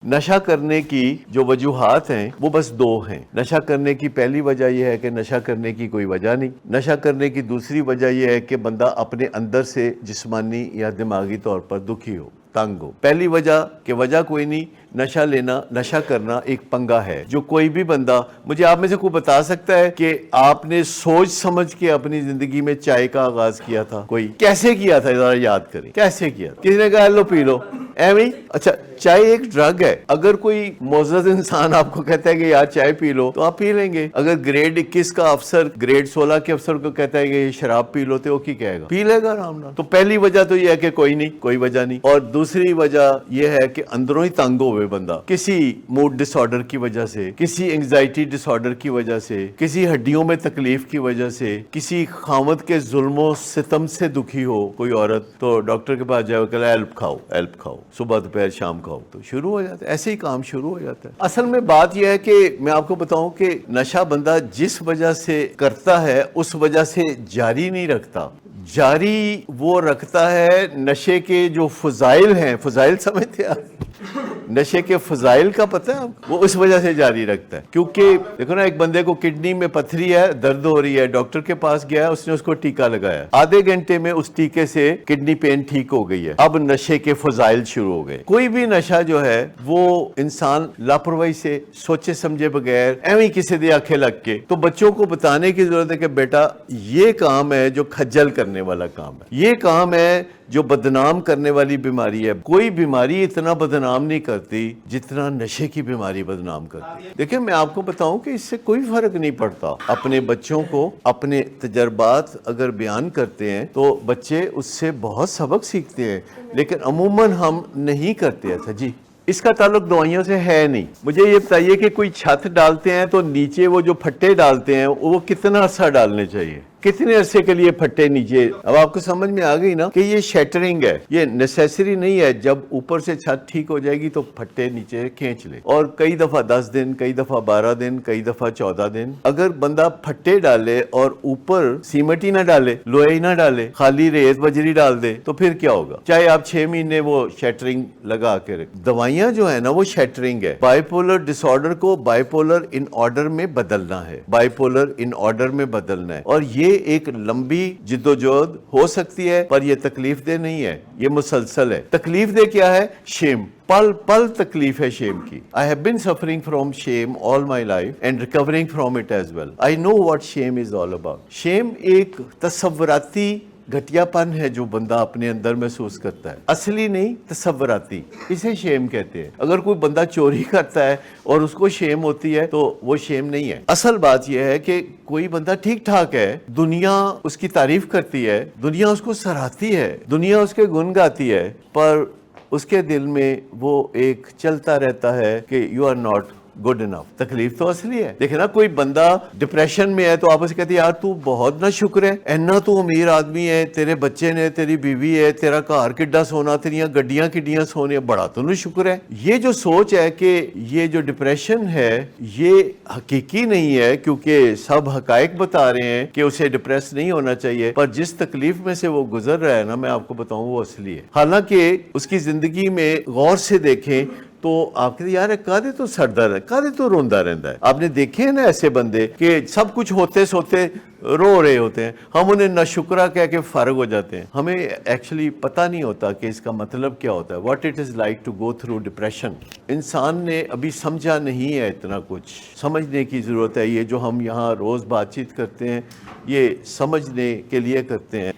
नशा करने की जो वजूहात हैं वो बस दो हैं। नशा करने की पहली वजह यह है कि नशा करने की कोई वजह नहीं। नशा करने की दूसरी वजह यह है कि बंदा अपने अंदर से जिस्मानी या दिमागी तौर पर दुखी हो, तंग हो। पहली वजह कोई नहीं, नशा लेना, नशा करना एक पंगा है जो कोई भी बंदा, मुझे आप में से कोई बता सकता है कि आपने सोच समझ के अपनी जिंदगी में चाय का आगाज किया था? कोई कैसे किया था? जरा याद करें, कैसे किया? किसी ने कहा लो पी लो, एवं? अच्छा, चाय एक ड्रग है। अगर कोई मोअज़्ज़ज़ इंसान आपको कहता है कि यार चाय पी लो तो आप पी लेंगे। अगर ग्रेड 21 का अफसर ग्रेड 16 के अफसर को कहता है कि शराब पी लो तो वो की कहेगा? पी लेगा आराम नाल। तो पहली वजह तो ये है कि कोई नहीं, कोई वजह नहीं। और दूसरी वजह यह है कि अंदरों ही तंग होवे बंदा, किसी मूड डिसऑर्डर की वजह से, किसी एंग्जाइटी डिसऑर्डर की वजह से, किसी हड्डियों में तकलीफ की वजह से, किसी खामद के जुल्मों सितम से दुखी हो कोई औरत, तो डॉक्टर के पास जाओ, कहला हेल्प खाओ, सुबह दोपहर शाम खाओ, तो शुरू हो जाता है, ऐसे ही काम शुरू हो जाता है। असल में बात यह है कि मैं आपको बताऊं कि नशा बंदा जिस वजह से करता है उस वजह से जारी नहीं रखता। जारी वो रखता है नशे के जो फजाइल हैं, फजाइल समझते हैं आप? नशे के फजाइल का पता है आपको? वो उस वजह से जारी रखता है। क्योंकि देखो ना, एक बंदे को किडनी में पथरी है, दर्द हो रही है, डॉक्टर के पास गया है, उसने उसको टीका लगाया, आधे घंटे में उस टीके से किडनी पेन ठीक हो गई है। अब नशे के फजाइल शुरू हो गए। कोई भी नशा जो है वो इंसान लापरवाही से, सोचे समझे बगैर, एवं ही किसी दे आंखें लग के, तो बच्चों को बताने की जरूरत है कि बेटा ये काम है जो खज्जल करने वाला काम है, ये काम है जो बदनाम करने वाली बीमारी है। कोई बीमारी इतना बदनाम नहीं करती जितना नशे की बीमारी बदनाम करती है। देखिए, मैं आपको बताऊं कि इससे कोई फर्क नहीं पड़ता। अपने बच्चों को अपने तजर्बात अगर बयान करते हैं तो बच्चे उससे बहुत सबक सीखते हैं, लेकिन अमूमन हम नहीं करते ऐसा। जी, इसका ताल्लुक दवाइयों से है नहीं। मुझे ये बताइए कि कोई छत डालते हैं तो नीचे वो जो फट्टे डालते हैं वो कितना अर्सा डालने चाहिए? कितने अरसे के लिए फट्टे नीचे? अब आपको समझ में आ गई ना कि ये शैटरिंग है, ये नेसेसरी नहीं है। जब ऊपर से छत ठीक हो जाएगी तो फट्टे नीचे खींच ले, और कई दफा 10 दिन, कई दफा 12 दिन, कई दफा 14 दिन। अगर बंदा फट्टे डाले और ऊपर सीमेंट ही ना डाले, लोहे ही ना डाले, खाली रेत बजरी डाल दे, तो फिर क्या होगा? चाहे आप 6 महीने वो शैटरिंग लगा के रखें। दवाइयां जो है ना वो शैटरिंग है। बाइपोलर डिसऑर्डर को बाइपोलर इन ऑर्डर में बदलना है, बाइपोलर इन ऑर्डर में बदलना है। और ये एक लंबी जिद्दोजहद हो सकती है, पर यह तकलीफ दे नहीं है, ये मुसलसल है। तकलीफ दे क्या है? शेम, पल पल तकलीफ है शेम की। I have been suffering from shame all my life and recovering from it as well. I know what shame is all about. Shame एक तसव्वुराती घटियापन है जो बंदा अपने अंदर महसूस करता है, असली नहीं, तसव्वुराती, इसे शेम कहते हैं। अगर कोई बंदा चोरी करता है और उसको शेम होती है तो वो शेम नहीं है। असल बात यह है कि कोई बंदा ठीक ठाक है, दुनिया उसकी तारीफ करती है, दुनिया उसको सराहती है, दुनिया उसके गुण गाती है, पर उसके दिल में वो एक चलता रहता है कि you are not good enough. तकलीफ तो असली है। देखे ना, कोई बंदा डिप्रेशन में है तो आप उसे कहते हैं यार तू बहुत ना शुक्र है, इन्ना तू अमीर आदमी है, तेरे बच्चे ने, तेरी बीवी है, तेरा घर किड्डा सोना, तेरिया गड्डियां किड्डियां सोने, बड़ा तू शुक्र है। ये जो सोच है कि ये जो डिप्रेशन है ये हकीकी नहीं है, क्योंकि सब हकायक बता रहे हैं कि उसे डिप्रेस नहीं होना चाहिए, पर जिस तकलीफ में से वो गुजर रहा है ना, मैं आपको बताऊं वो असली है। हालांकि उसकी जिंदगी में गौर से देखें तो आप कहते यार कादे तो सरदर्द है, कादे तो रोंदा रहता है। आपने देखे हैं ना ऐसे बंदे कि सब कुछ होते सोते रो रहे होते हैं, हम उन्हें नाशुक्रा कह के फारग हो जाते हैं। हमें एक्चुअली पता नहीं होता कि इसका मतलब क्या होता है, what it is like to go through depression. इंसान ने अभी समझा नहीं है, इतना कुछ समझने की जरूरत है। ये जो हम यहाँ रोज बातचीत करते हैं ये समझने के लिए करते हैं।